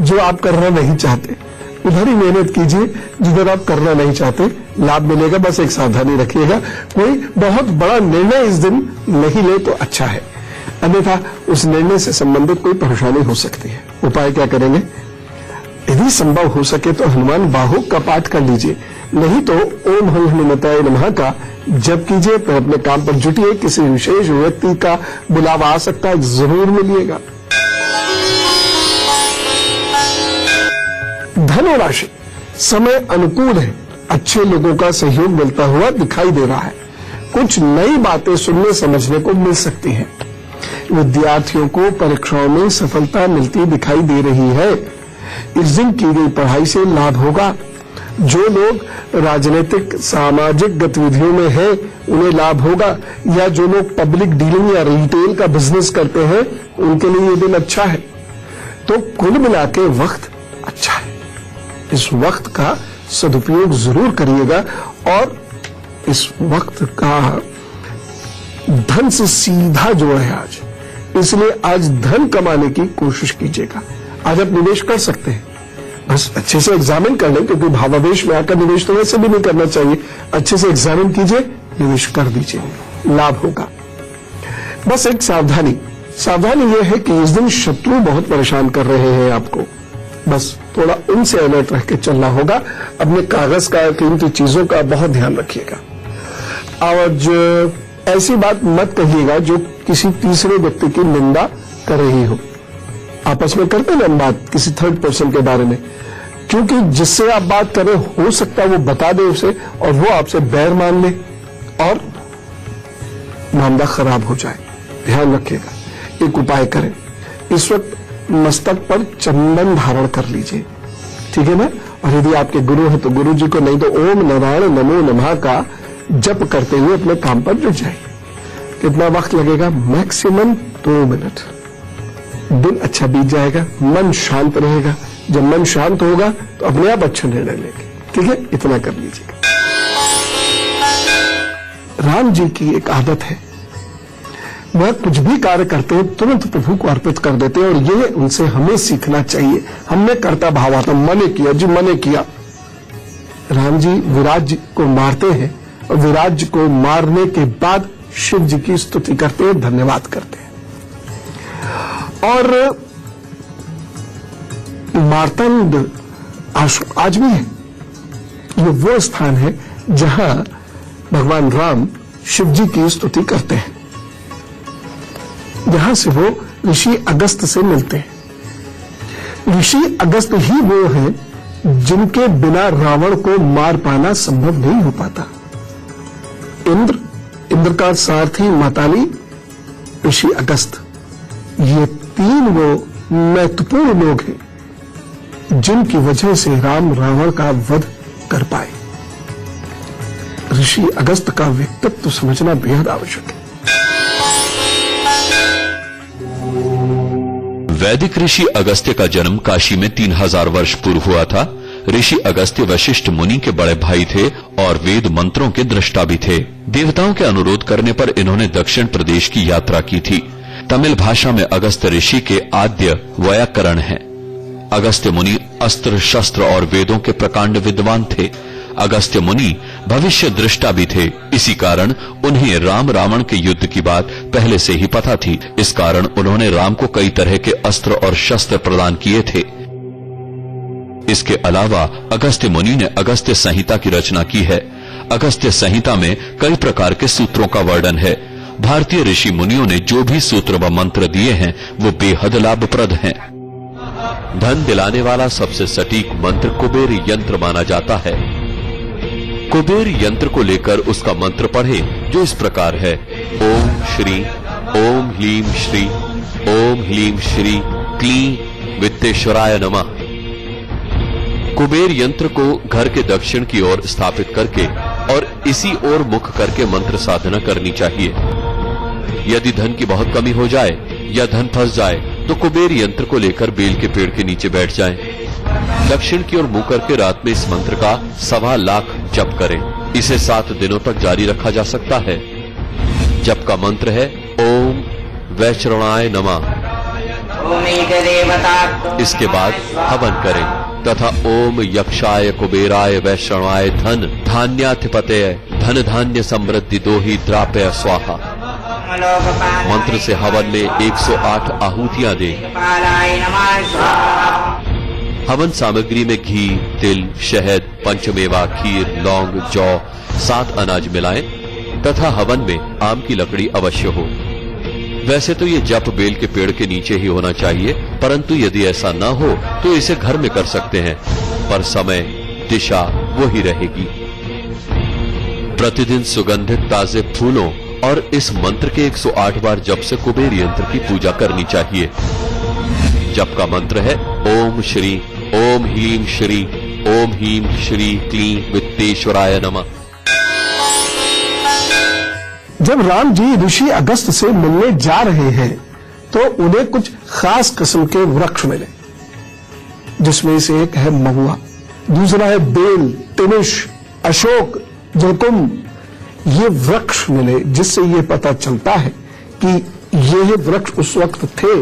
जो आप करना नहीं चाहते, उधर ही मेहनत कीजिए जिधर आप करना नहीं चाहते, लाभ मिलेगा। बस एक सावधानी रखिएगा, कोई बहुत बड़ा निर्णय इस दिन नहीं ले तो अच्छा है, अन्यथा उस निर्णय से संबंधित कोई परेशानी हो सकती है। उपाय क्या करेंगे? यदि संभव हो सके तो हनुमान बाहुक का पाठ कर लीजिए, नहीं तो ओम हं हनुमताय नमः का जप कीजिए। फिर अपने काम पर जुटिए, किसी विशेष व्यक्ति का बुलावा आ सकता है, जरूर मिलिएगा। धनु राशि, समय अनुकूल है, अच्छे लोगों का सहयोग मिलता हुआ दिखाई दे रहा है, कुछ नई बातें सुनने समझने को मिल सकती हैं। विद्यार्थियों को परीक्षाओं में सफलता मिलती दिखाई दे रही है। इस दिन की गई पढ़ाई से लाभ होगा। जो लोग राजनीतिक सामाजिक गतिविधियों में हैं उन्हें लाभ होगा, या जो लोग पब्लिक डीलिंग या रिटेल का बिजनेस करते हैं उनके लिए ये दिन अच्छा है। तो कुल मिला के वक्त अच्छा है, इस वक्त का सदुपयोग जरूर करिएगा और इस वक्त का धन से सीधा जोड़ है आज, इसलिए आज धन कमाने की कोशिश कीजिएगा। आज आप निवेश कर सकते हैं, बस अच्छे से एग्जामिन कर लें, क्योंकि भावावेश में आकर निवेश तो वैसे भी नहीं करना चाहिए। अच्छे से एग्जामिन कीजिए, निवेश कर दीजिए, लाभ होगा। बस एक सावधानी यह है कि इस दिन शत्रु बहुत परेशान कर रहे हैं आपको, बस थोड़ा उनसे अलर्ट रह के चलना होगा। अपने कागज का, कीमती चीजों का बहुत ध्यान रखिएगा। और ऐसी बात मत कहिएगा जो किसी तीसरे व्यक्ति की निंदा कर रही हो। आपस में करते ना बात किसी थर्ड पर्सन के बारे में, क्योंकि जिससे आप बात कर रहे हो सकता है वो बता दे उसे और वो आपसे बैर मान ले और मामला खराब हो जाए। ध्यान रखिएगा। एक उपाय करें, इस वक्त मस्तक पर चंदन धारण कर लीजिए, ठीक है ना। और यदि आपके गुरु है तो गुरु जी को, नहीं तो ओम नारायण नमो नमः का जप करते हुए अपने काम पर जुट जाइए। कितना वक्त लगेगा? Maximum 2 minute. दिन अच्छा बीत जाएगा, मन शांत रहेगा। जब मन शांत होगा तो अपने आप अच्छा निर्णय लेंगे, ठीक है। इतना कर लीजिएगा। राम जी की एक आदत है, वह कुछ भी कार्य करते हैं तुरंत प्रभु को अर्पित कर देते हैं, और ये उनसे हमें सीखना चाहिए। हमने कर्ता भाव आता, मैंने किया जी, मैंने किया। राम जी विराट को मारते हैं और विराट को मारने के बाद शिव जी की स्तुति करते हैं, धन्यवाद करते हैं। और मार्तंड आश्रम आज भी है। ये वो स्थान है जहां भगवान राम शिव जी की स्तुति करते हैं, जहां से वो ऋषि अगस्त से मिलते हैं। ऋषि अगस्त ही वो हैं जिनके बिना रावण को मार पाना संभव नहीं हो पाता। इंद्र का सारथी माताली, ऋषि अगस्त, ये 3 वो महत्वपूर्ण लोग हैं जिनकी वजह से राम रावण का वध कर पाए। ऋषि अगस्त का व्यक्तित्व तो समझना बेहद आवश्यक है। वैदिक ऋषि अगस्त्य का जन्म काशी में 3000 वर्ष पूर्व हुआ था। ऋषि अगस्त्य वशिष्ठ मुनि के बड़े भाई थे और वेद मंत्रों के दृष्टा भी थे। देवताओं के अनुरोध करने पर इन्होंने दक्षिण प्रदेश की यात्रा की थी। तमिल भाषा में अगस्त्य ऋषि के आद्य व्याकरण हैं। अगस्त्य मुनि अस्त्र शस्त्र और वेदों के प्रकांड विद्वान थे। अगस्त्य मुनि भविष्य दृष्टा भी थे। इसी कारण उन्हें राम रावण के युद्ध की बात पहले से ही पता थी। इस कारण उन्होंने राम को कई तरह के अस्त्र और शस्त्र प्रदान किए थे। इसके अलावा अगस्त्य मुनि ने अगस्त्य संहिता की रचना की है। अगस्त्य संहिता में कई प्रकार के सूत्रों का वर्णन है। भारतीय ऋषि मुनियों ने जो भी सूत्र व मंत्र दिए हैं वो बेहद लाभप्रद हैं। धन दिलाने वाला सबसे सटीक मंत्र कुबेर यंत्र माना जाता है। कुबेर यंत्र को लेकर उसका मंत्र पढ़े जो इस प्रकार है: ओम श्री ओम ह्लीम श्री ओम ह्लीम श्री क्लीं वित्तेश्वराय नमः। कुबेर यंत्र को घर के दक्षिण की ओर स्थापित करके और इसी ओर मुख करके मंत्र साधना करनी चाहिए। यदि धन की बहुत कमी हो जाए या धन फंस जाए तो कुबेर यंत्र को लेकर बेल के पेड़ के नीचे बैठ जाएं। दक्षिण की ओर मुंह करके रात में इस मंत्र का 1.25 लाख जप करें। इसे 7 दिनों तक जारी रखा जा सकता है। जप का मंत्र है ओम वैश्रवणाय नमः। इसके बाद हवन करें तथा ओम यक्षाय कुबेराय वैश्रवणाय धन धान्याधिपतये धन धान्य समृद्धि दोहि द्रापय स्वाहा। मंत्र से हवन में 108 आहूतियां दे। हवन सामग्री में घी, तिल, शहद, पंचमेवा, खीर, लौंग, जौ, 7 अनाज मिलाएं तथा हवन में आम की लकड़ी अवश्य हो। वैसे तो ये जप बेल के पेड़ के नीचे ही होना चाहिए, परंतु यदि ऐसा न हो तो इसे घर में कर सकते हैं, पर समय दिशा वो ही रहेगी। प्रतिदिन सुगंधित ताजे फूलों और इस मंत्र के 108 बार जप से कुबेर यंत्र की पूजा करनी चाहिए। जप का मंत्र है ओम श्री ओम ह्लीम श्री ओम ह्लीम श्री क्लीं वित्तेश्वराय नमः। जब राम जी ऋषि अगस्त से मिलने जा रहे हैं तो उन्हें कुछ खास किस्म के वृक्ष मिले, जिसमें से एक है महुआ, दूसरा है बेल, तिमिश, अशोक, जलकुम। ये वृक्ष मिले जिससे ये पता चलता है कि ये वृक्ष उस वक्त थे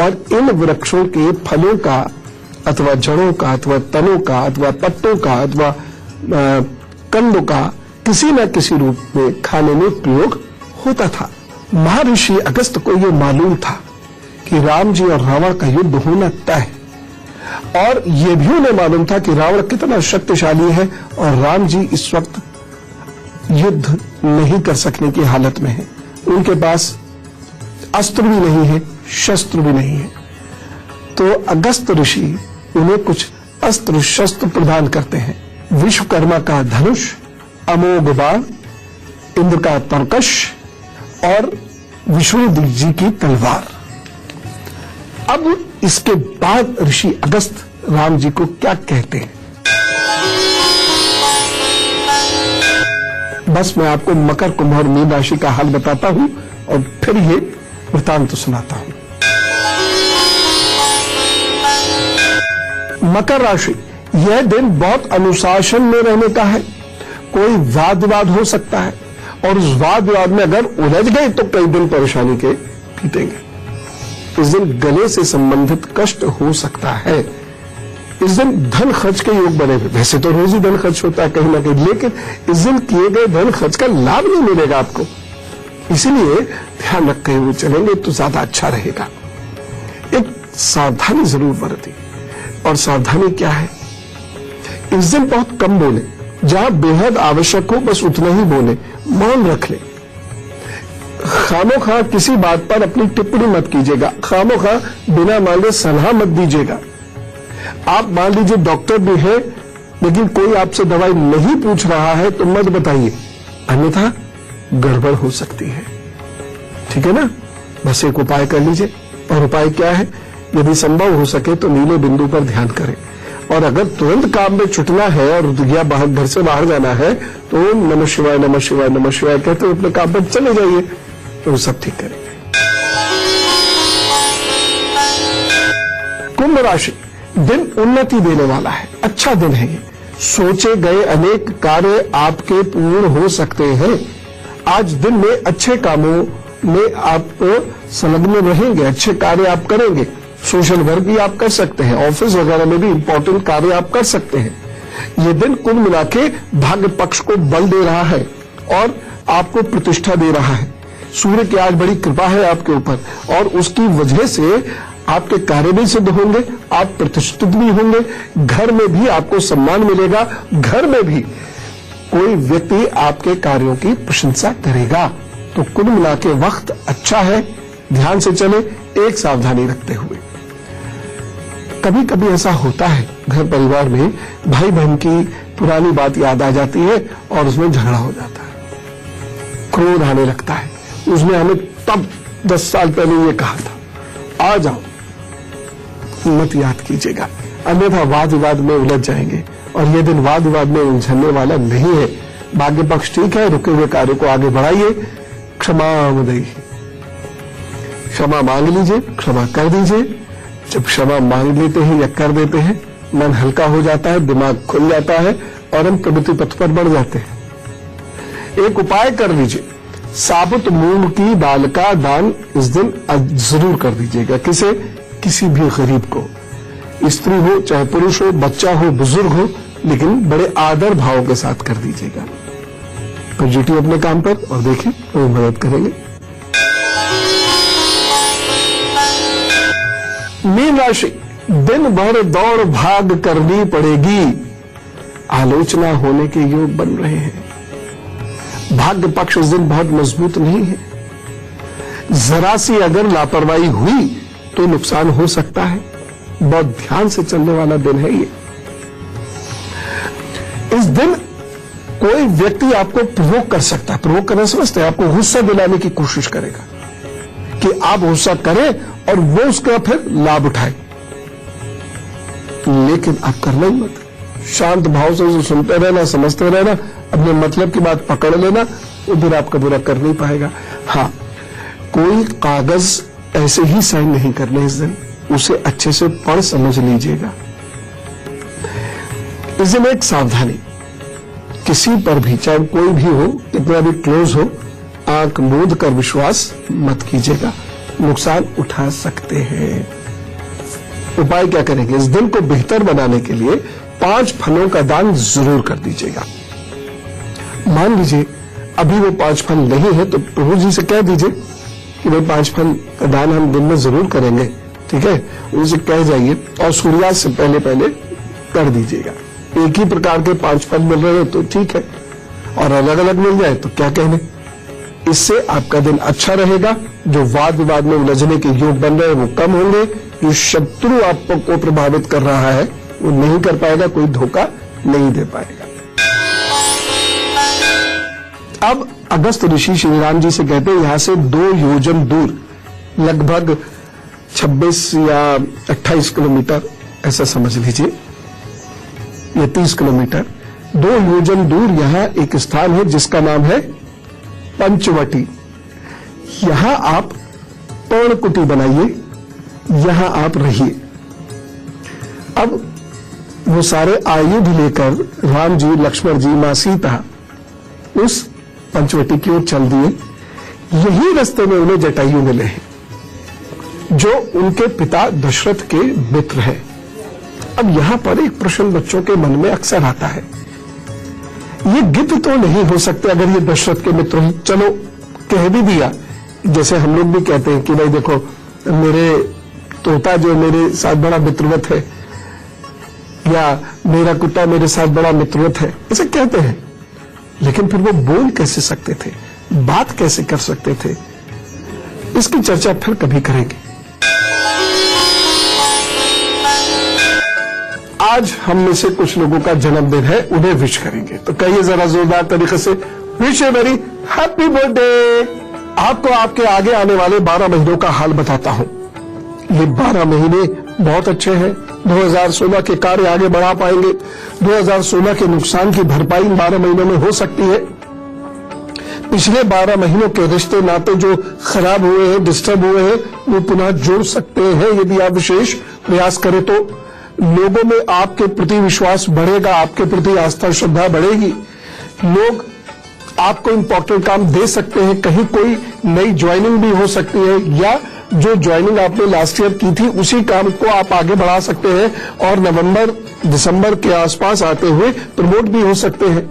और इन वृक्षों के फलों का अथवा जड़ों का अथवा तनों का अथवा पत्तों का अथवा कंदों का किसी न किसी रूप में खाने में प्रयोग होता था। महर्षि अगस्त को यह मालूम था कि राम जी और रावण का युद्ध होना तय है और यह भी उन्हें मालूम था कि रावण कितना शक्तिशाली है और राम जी इस वक्त युद्ध नहीं कर सकने की हालत में है। उनके पास अस्त्र भी नहीं है, शस्त्र भी नहीं है। तो अगस्त ऋषि उन्हें कुछ अस्त्र शस्त्र प्रदान करते हैं। विश्वकर्मा का धनुष, अमोघ बाण, इंद्र का तरकश और विष्णु जी की तलवार। अब इसके बाद ऋषि अगस्त राम जी को क्या कहते हैं, बस मैं आपको मकर, कुंभ और मीन राशि का हाल बताता हूं और फिर ये वृतांत सुनाता हूं। मकर राशि, यह दिन बहुत अनुशासन में रहने का है। कोई वाद विवाद हो सकता है और उस वाद विवाद में अगर उलझ गए तो कई दिन परेशानी के बीतेंगे। इस दिन गले से संबंधित कष्ट हो सकता है। इस दिन धन खर्च के योग बने हुए, वैसे तो रोज ही धन खर्च होता है कहीं ना कहीं, लेकिन इस दिन किए गए धन खर्च का लाभ नहीं मिलेगा आपको, इसलिए ध्यान रखते हुए चलेंगे तो ज्यादा अच्छा रहेगा। एक सावधानी जरूर बरतें, और सावधानी क्या है, इस दिन बहुत कम बोले, जहां बेहद आवश्यक हो बस उतना ही बोले, मौन रख ले। खामोखा किसी बात पर अपनी टिप्पणी मत कीजिएगा, खामोखा बिना मांगे सलाह मत दीजिएगा। आप मान लीजिए डॉक्टर भी है लेकिन कोई आपसे दवाई नहीं पूछ रहा है तो मत बताइए, अन्यथा गड़बड़ हो सकती है। ठीक है ना, बस एक उपाय कर लीजिए। और उपाय क्या है, यदि संभव हो सके तो नीले बिंदु पर ध्यान करें, और अगर तुरंत काम में छुटना है और या बाहर घर से बाहर जाना है तो नमः शिवाय नमः शिवाय नमः शिवाय कहते हुए अपने काम पर चले जाइए, तो सब ठीक करेंगे। कुंभ राशि, दिन उन्नति देने वाला है, अच्छा दिन है ये। सोचे गए अनेक कार्य आपके पूर्ण हो सकते हैं। आज दिन में अच्छे कामों में आप संलग्न रहेंगे, अच्छे कार्य आप करेंगे। सोशल वर्क भी आप कर सकते हैं, ऑफिस वगैरह में भी इंपॉर्टेंट कार्य आप कर सकते हैं। ये दिन कुल मिला के भाग्य पक्ष को बल दे रहा है और आपको प्रतिष्ठा दे रहा है। सूर्य की आज बड़ी कृपा है आपके ऊपर और उसकी वजह से आपके कार्य भी सिद्ध होंगे, आप प्रतिष्ठित भी होंगे, घर में भी आपको सम्मान मिलेगा, घर में भी कोई व्यक्ति आपके कार्यों की प्रशंसा करेगा। तो कुल मिला के वक्त अच्छा है, ध्यान से चले, एक सावधानी रखते हुए। कभी कभी ऐसा होता है घर परिवार में भाई बहन की पुरानी बात याद आ जाती है और उसमें झगड़ा हो जाता है, क्रोध आने लगता है। उसने हमें तब 10 साल पहले ये कहा था, आ जाओ, मत याद कीजिएगा, अन्यथा वाद विवाद में उलझ जाएंगे और ये दिन वाद विवाद में उलझने वाला नहीं है। भाग्य पक्ष ठीक है, रुके हुए कार्य को आगे बढ़ाइए। क्षमा दही, क्षमा मांग लीजिए, क्षमा कर दीजिए। जब क्षमा मांग लेते हैं या कर देते हैं, मन हल्का हो जाता है, दिमाग खुल जाता है और हम प्रगति पथ पर बढ़ जाते हैं। एक उपाय कर लीजिए, साबुत मूंग की दाल का दान इस दिन जरूर कर दीजिएगा। किसे? किसी भी गरीब को, स्त्री हो चाहे पुरुष हो, बच्चा हो बुजुर्ग हो, लेकिन बड़े आदर भाव के साथ कर दीजिएगा। तो जुटिए अपने काम पर और देखिए वो मदद करेंगे। मीन राशि, दिन भर दौड़ भाग करनी पड़ेगी, आलोचना होने के योग बन रहे हैं। भाग्य पक्ष इस दिन बहुत मजबूत नहीं है, जरा सी अगर लापरवाही हुई तो नुकसान हो सकता है। बहुत ध्यान से चलने वाला दिन है ये। इस दिन कोई व्यक्ति आपको प्रोवोक कर सकता है, प्रोवोक करना समझते हैं, आपको गुस्सा दिलाने की कोशिश करेगा कि आप गुस्सा करें और वो उसका फिर लाभ उठाए, लेकिन आप करना ही मत। शांत भाव से सुनते रहना, समझते रहना, अपने मतलब की बात पकड़ लेना, वो फिर आपका बुरा कर नहीं पाएगा। हाँ, कोई कागज ऐसे ही साइन नहीं करने इस दिन, उसे अच्छे से पढ़ समझ लीजिएगा। इस दिन एक सावधानी, किसी पर भी चाहे कोई भी हो, कितना भी क्लोज हो, आंख मूंद कर विश्वास मत कीजिएगा, नुकसान उठा सकते हैं। उपाय क्या करेंगे? इस दिन को बेहतर बनाने के लिए 5 फलों का दान जरूर कर दीजिएगा। मान लीजिए अभी वो 5 फल नहीं है तो प्रभु जी से कह दीजिए कि भाई 5 फल का दान हम दिन में जरूर करेंगे, ठीक है? उनसे कह जाइए और सूर्यास्त से पहले पहले कर दीजिएगा। एक ही प्रकार के 5 फल मिल रहे हैं तो ठीक है, और अलग अलग मिल जाए तो क्या कहने। इससे आपका दिन अच्छा रहेगा, जो वाद विवाद में उलझने के योग बन रहे हैं वो कम होंगे, जो शत्रु आपको प्रभावित कर रहा है वो नहीं कर पाएगा, कोई धोखा नहीं दे पाएगा। अब अगस्त ऋषि श्री राम जी से कहते हैं यहां से 2 योजन दूर, लगभग 26 या 28 किलोमीटर ऐसा समझ लीजिए, या 30 किलोमीटर, 2 योजन दूर यहां एक स्थान है जिसका नाम है पंचवटी। यहां आप पर्णकुटी बनाइए, यहां आप रहिए। अब वो सारे आयुध लेकर राम जी, लक्ष्मण जी, मां सीता उस पंचवटी की ओर चल दिए। यही रास्ते में उन्हें जटायु मिले हैं जो उनके पिता दशरथ के मित्र हैं। अब यहां पर एक प्रश्न बच्चों के मन में अक्सर आता है, ये गिद्ध तो नहीं हो सकते अगर ये दशरथ के मित्र हैं। चलो कह भी दिया, जैसे हम लोग भी कहते हैं कि भाई देखो मेरे तोता जो मेरे साथ बड़ा मित्रवत है, या मेरा कुत्ता मेरे साथ बड़ा मित्रवत है, ऐसे कहते हैं। लेकिन फिर वो बोल कैसे सकते थे, बात कैसे कर सकते थे, इसकी चर्चा फिर कभी करेंगे। आज हम में से कुछ लोगों का जन्मदिन है, उन्हें विश करेंगे, तो कहिए जरा जोरदार तरीके से, wish a very happy birthday. आपको आपके आगे आने वाले 12 महीनों का हाल बताता हूं। ये 12 महीने बहुत अच्छे हैं। 2016 के कार्य आगे बढ़ा पाएंगे। 2016 के नुकसान की भरपाई 12 महीनों में हो सकती है। पिछले 12 महीनों के रिश्ते नाते जो खराब हुए हैं, डिस्टर्ब हुए हैं, वो पुनः जोड़ सकते हैं यदि आप विशेष प्रयास करें तो। लोगों में आपके प्रति विश्वास बढ़ेगा, आपके प्रति आस्था श्रद्धा बढ़ेगी। लोग आपको इंपॉर्टेंट काम दे सकते हैं, कहीं कोई नई ज्वाइनिंग भी हो सकती है, या जो ज्वाइनिंग आपने लास्ट ईयर की थी उसी काम को आप आगे बढ़ा सकते हैं और नवंबर दिसंबर के आसपास आते हुए प्रमोट भी हो सकते हैं।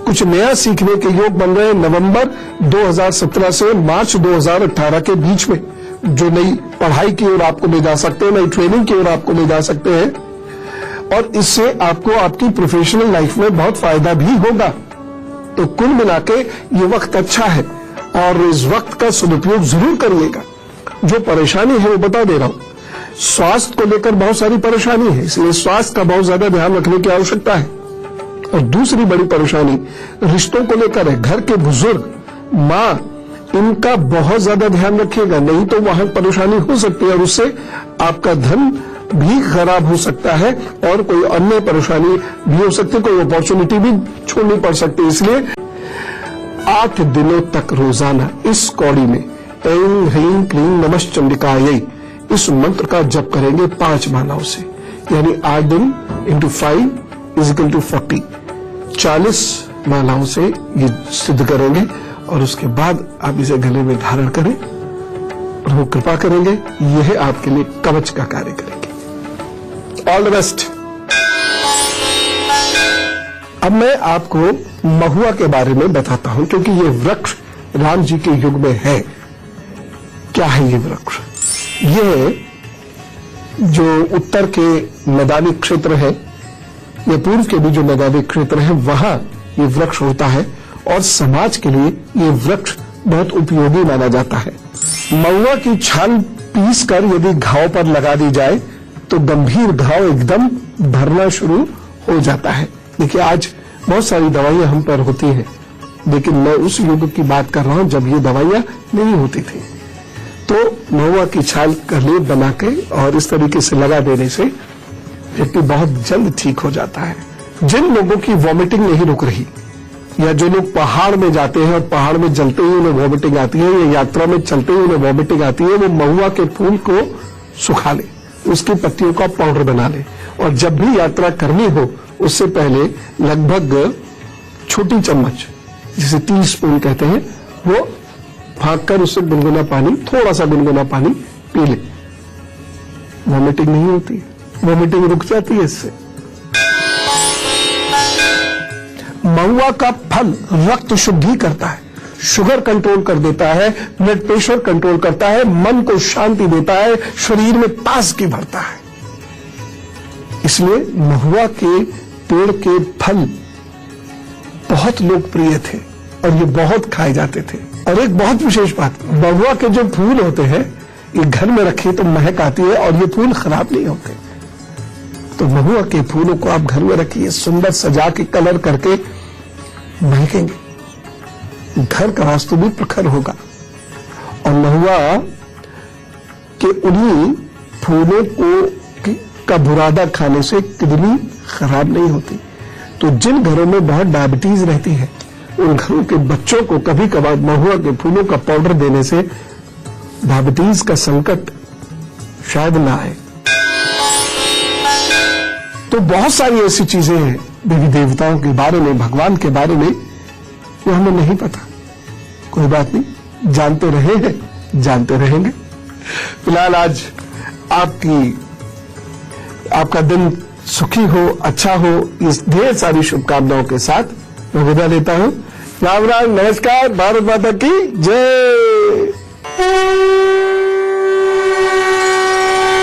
कुछ नया सीखने के योग बन रहे हैं नवंबर 2017 से मार्च 2018 के बीच में, जो नई पढ़ाई की ओर आपको ले जा सकते हैं, नई ट्रेनिंग की ओर आपको ले जा सकते हैं और इससे आपको आपकी प्रोफेशनल लाइफ में बहुत फायदा भी होगा। तो कुल मिलाके ये वक्त अच्छा है और इस वक्त का सदुपयोग जरूर करिएगा। जो परेशानी है वो बता दे रहा हूं, स्वास्थ्य को लेकर बहुत सारी परेशानी है, इसलिए स्वास्थ्य का बहुत ज्यादा ध्यान रखने की आवश्यकता है। और दूसरी बड़ी परेशानी रिश्तों को लेकर है। घर के बुजुर्ग, माँ, इनका बहुत ज्यादा ध्यान रखिएगा, नहीं तो वहां परेशानी हो सकती है और उससे आपका धन भी खराब हो सकता है और कोई अन्य परेशानी भी हो सकती है, कोई अपॉर्चुनिटी भी छोड़नी पड़ सकती है। इसलिए 8 दिनों तक रोजाना इस कौड़ी में ऐं ह्रीं क्लीं नमश्चंडिकायै इस मंत्र का जप करेंगे 5 मालाओं से, यानी 8 दिन इंटू 5 इज इक्वल टू 40, 40 मालाओं से ये सिद्ध करेंगे और उसके बाद आप इसे गले में धारण करें और वो कृपा करेंगे, यह आपके लिए कवच का कार्य करेंगे। All the best. अब मैं आपको महुआ के बारे में बताता हूं, क्योंकि ये वृक्ष राम जी के युग में है। क्या है ये वृक्ष? ये जो उत्तर के मैदानी क्षेत्र है या पूर्व के भी जो मैदानी क्षेत्र है वहां ये वृक्ष होता है और समाज के लिए ये वृक्ष बहुत उपयोगी माना जाता है। महुआ की छाल पीस कर यदि घाव पर लगा दी जाए तो गंभीर घाव एकदम भरना शुरू हो जाता है। देखिए, आज बहुत सारी दवाइयां हम पर होती हैं, लेकिन मैं उस युग की बात कर रहा हूं जब ये दवाइयां नहीं होती थी। तो महुआ की छाल का लेप बना के और इस तरीके से लगा देने से व्यक्ति बहुत जल्द ठीक हो जाता है। जिन लोगों की वॉमिटिंग नहीं रुक रही या जो लोग पहाड़ में जाते हैं और पहाड़ में चलते ही उन्हें वॉमिटिंग आती है या यात्रा में चलते ही उन्हें वॉमिटिंग आती है, वो महुआ के फूल को सुखा ले, उसकी पत्तियों का पाउडर बना ले और जब भी यात्रा करनी हो उससे पहले लगभग छोटी चम्मच, जिसे टीस्पून कहते हैं, वो फाँक कर उससे गुनगुना पानी, थोड़ा सा गुनगुना पानी पी ले। वॉमिटिंग नहीं होती है, वॉमिटिंग रुक जाती है इससे। महुआ का फल रक्त शुद्धि करता है, शुगर कंट्रोल कर देता है, ब्लड प्रेशर कंट्रोल करता है, मन को शांति देता है, शरीर में ताजगी भरता है। इसलिए महुआ के पेड़ के फल बहुत लोकप्रिय थे और ये बहुत खाए जाते थे। और एक बहुत विशेष बात, महुआ के जो फूल होते हैं ये घर में रखे तो महक आती है और ये फूल खराब नहीं होते। तो महुआ के फूलों को आप घर में रखिए, सुंदर सजा के कलर करके महकेंगे, घर का वास्तु भी प्रखर होगा। और महुआ के उन्हीं फूलों का बुरादा खाने से किडनी खराब नहीं होती। तो जिन घरों में बहुत डायबिटीज रहती है उन घरों के बच्चों को कभी कभार महुआ के फूलों का पाउडर देने से डायबिटीज का संकट शायद ना आए। तो बहुत सारी ऐसी चीजें हैं देवी देवताओं के बारे में, भगवान के बारे में, जो हमें नहीं पता। कोई बात नहीं, जानते रहे हैं, जानते रहेंगे। फिलहाल आज आपका दिन सुखी हो, अच्छा हो, इस ढेर सारी शुभकामनाओं के साथ मैं विदा लेता हूं। राम राम, नमस्कार, भारत माता की जय।